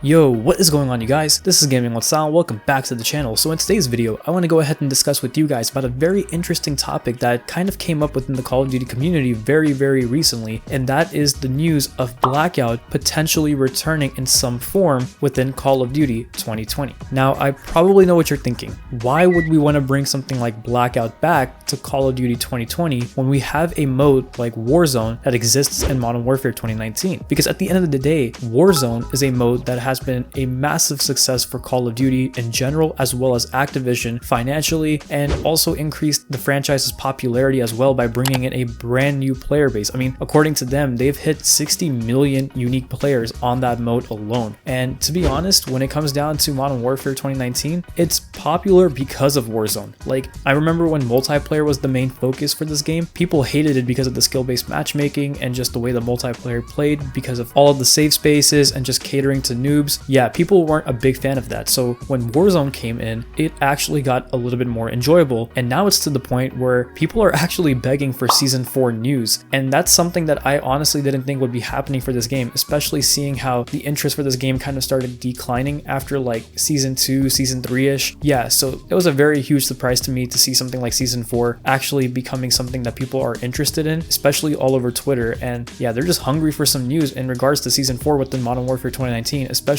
Yo, what is going on, you guys? This is GamingWithSal. Welcome back to the channel. So in today's video, I want to go ahead and discuss with you guys about a very interesting topic that kind of came up within the Call of Duty community very recently, and that is the news of Blackout potentially returning in some form within Call of Duty 2020. Now, I probably know what you're thinking. Why would we want to bring something like Blackout back to Call of Duty 2020 when we have a mode like Warzone that exists in Modern Warfare 2019? Because at the end of the day, Warzone is a mode that has been a massive success for Call of Duty in general, as well as Activision financially, and also increased the franchise's popularity as well by bringing in a brand new player base. I mean, according to them, they've hit 60 million unique players on that mode alone. And to be honest, when it comes down to Modern Warfare 2019, it's popular because of Warzone. Like, I remember when multiplayer was the main focus for this game, people hated it because of the skill-based matchmaking and just the way the multiplayer played because of all of the save spaces and just catering to noobs. Yeah, people weren't a big fan of that. So when Warzone came in, it actually got a little bit more enjoyable. And now it's to the point where people are actually begging for Season 4 news. And that's something that I honestly didn't think would be happening for this game, especially seeing how the interest for this game kind of started declining after like Season 2, Season 3-ish. Yeah, so it was a very huge surprise to me to see something like Season 4 actually becoming something that people are interested in, especially all over Twitter. And yeah, they're just hungry for some news in regards to Season 4 within Modern Warfare 2019, especially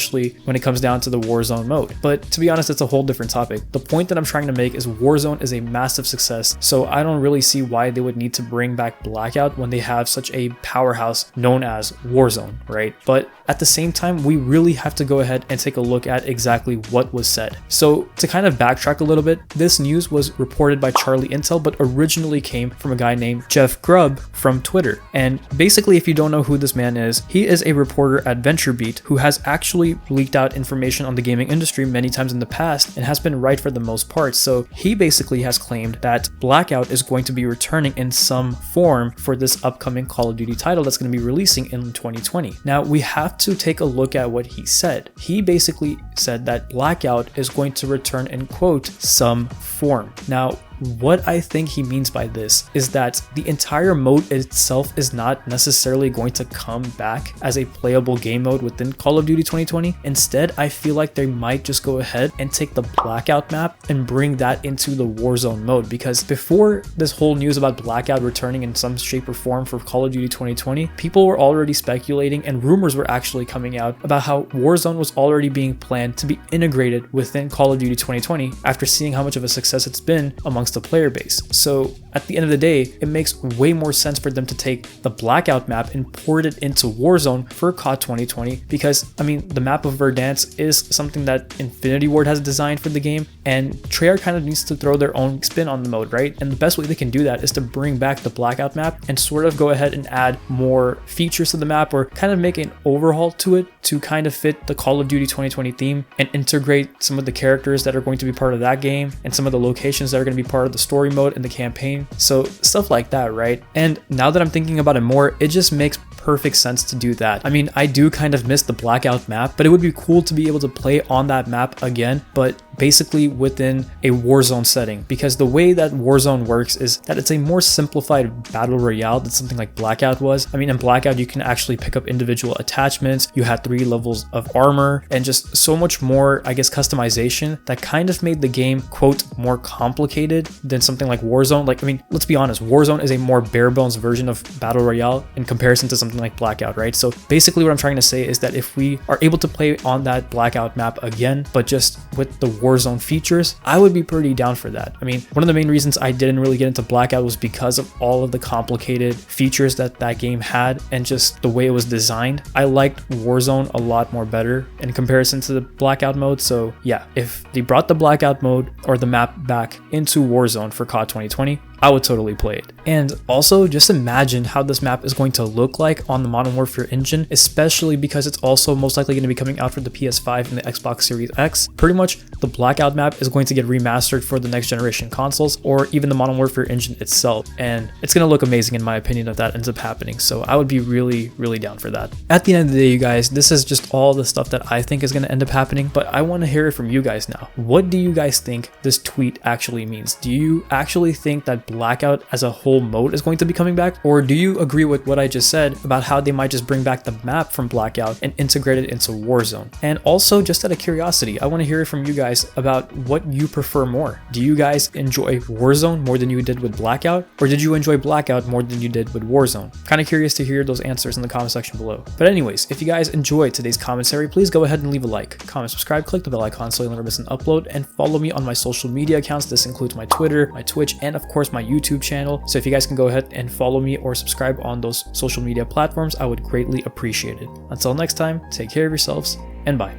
when it comes down to the Warzone mode. But to be honest, it's a whole different topic. The point that I'm trying to make is Warzone is a massive success, so I don't really see why they would need to bring back Blackout when they have such a powerhouse known as Warzone, right? But at the same time, we really have to go ahead and take a look at exactly what was said. So to kind of backtrack a little bit, this news was reported by Charlie Intel, but originally came from a guy named Jeff Grubb from Twitter. And basically, if you don't know who this man is, he is a reporter at VentureBeat who has actually leaked out information on the gaming industry many times in the past and has been right for the most part. So he basically has claimed that Blackout is going to be returning in some form for this upcoming Call of Duty title that's going to be releasing in 2020. Now, we have to take a look at what he said. He basically said that Blackout is going to return in, quote, some form. Now, what I think he means by this is that the entire mode itself is not necessarily going to come back as a playable game mode within Call of Duty 2020. Instead, I feel like they might just go ahead and take the Blackout map and bring that into the Warzone mode, because before this whole news about Blackout returning in some shape or form for Call of Duty 2020, people were already speculating and rumors were actually coming out about how Warzone was already being planned to be integrated within Call of Duty 2020 after seeing how much of a success it's been amongst the player base. So at the end of the day, it makes way more sense for them to take the Blackout map and port it into Warzone for COD 2020, because I mean, the map of Verdansk is something that Infinity Ward has designed for the game, and Treyarch kind of needs to throw their own spin on the mode, right? And the best way they can do that is to bring back the Blackout map and sort of go ahead and add more features to the map, or kind of make an overhaul to it to kind of fit the Call of Duty 2020 theme and integrate some of the characters that are going to be part of that game and some of the locations that are going to be part of the story mode and the campaign. So stuff like that, right? And now that I'm thinking about it more, it just makes perfect sense to do that. I mean, I do kind of miss the Blackout map, but it would be cool to be able to play on that map again, but basically within a Warzone setting, because the way that Warzone works is that it's a more simplified battle royale than something like Blackout was. I mean, in Blackout, you can actually pick up individual attachments, you had 3 levels of armor, and just so much more, I guess, customization that kind of made the game, quote, more complicated than something like Warzone. Like, I mean, let's be honest, Warzone is a more bare bones version of battle royale in comparison to something like Blackout, right? So basically what I'm trying to say is that if we are able to play on that Blackout map again, but just with the Warzone features, I would be pretty down for that. I mean, one of the main reasons I didn't really get into Blackout was because of all of the complicated features that that game had and just the way it was designed. I liked Warzone a lot more better in comparison to the Blackout mode. So yeah, if they brought the Blackout mode or the map back into Warzone for COD 2020, I would totally play it. And also, just imagine how this map is going to look like on the Modern Warfare engine, especially because it's also most likely going to be coming out for the PS5 and the Xbox Series X. Pretty much, the Blackout map is going to get remastered for the next generation consoles, or even the Modern Warfare engine itself. And it's going to look amazing in my opinion if that ends up happening. So I would be really down for that. At the end of the day, you guys, this is just all the stuff that I think is going to end up happening, but I want to hear it from you guys now. What do you guys think this tweet actually means? Do you actually think that Blackout as a whole mode is going to be coming back? Or do you agree with what I just said about how they might just bring back the map from Blackout and integrate it into Warzone? And also, just out of curiosity, I want to hear from you guys about what you prefer more. Do you guys enjoy Warzone more than you did with Blackout? Or did you enjoy Blackout more than you did with Warzone? Kind of curious to hear those answers in the comment section below. But anyways, if you guys enjoyed today's commentary, please go ahead and leave a like, comment, subscribe, click the bell icon so you'll never miss an upload, and follow me on my social media accounts. This includes my Twitter, my Twitch, and of course my YouTube channel. So if you guys can go ahead and follow me or subscribe on those social media platforms, I would greatly appreciate it. Until next time, take care of yourselves and bye.